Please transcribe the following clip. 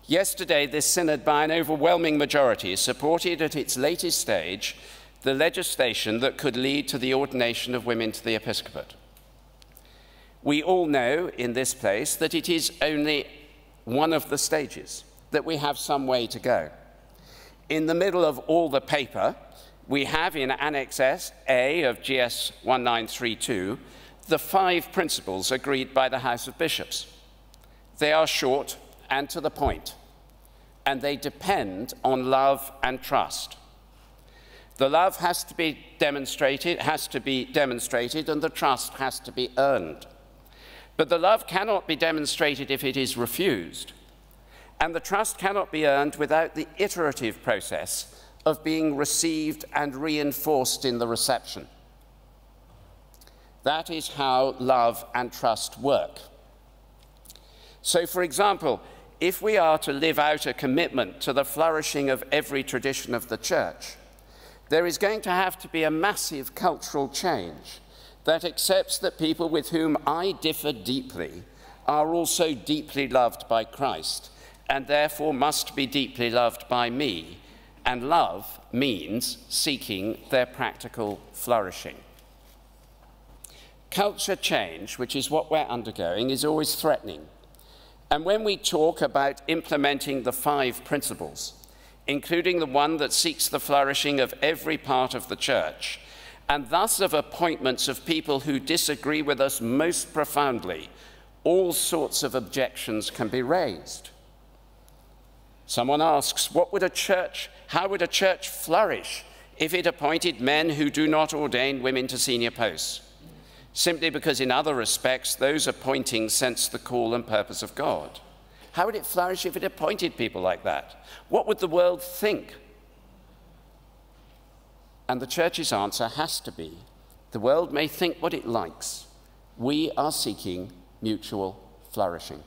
Yesterday, this synod, by an overwhelming majority, supported at its latest stage the legislation that could lead to the ordination of women to the episcopate. We all know in this place that it is only one of the stages, that we have some way to go. In the middle of all the paper, we have in Annex A of GS 1932 the 5 principles agreed by the House of Bishops. They are short and to the point, and they depend on love and trust. The love has to be demonstrated, and the trust has to be earned. But the love cannot be demonstrated if it is refused, and the trust cannot be earned without the iterative process of being received and reinforced in the reception. That is how love and trust work. So, for example, if we are to live out a commitment to the flourishing of every tradition of the Church, there is going to have to be a massive cultural change that accepts that people with whom I differ deeply are also deeply loved by Christ, and therefore must be deeply loved by me. And love means seeking their practical flourishing. Culture change, which is what we're undergoing, is always threatening. And when we talk about implementing the 5 principles, including the one that seeks the flourishing of every part of the Church, and thus of appointments of people who disagree with us most profoundly, all sorts of objections can be raised. Someone asks, how would a church flourish if it appointed men who do not ordain women to senior posts? Simply because in other respects, those appointing sense the call and purpose of God. How would it flourish if it appointed people like that? What would the world think? And the Church's answer has to be, the world may think what it likes. We are seeking mutual flourishing.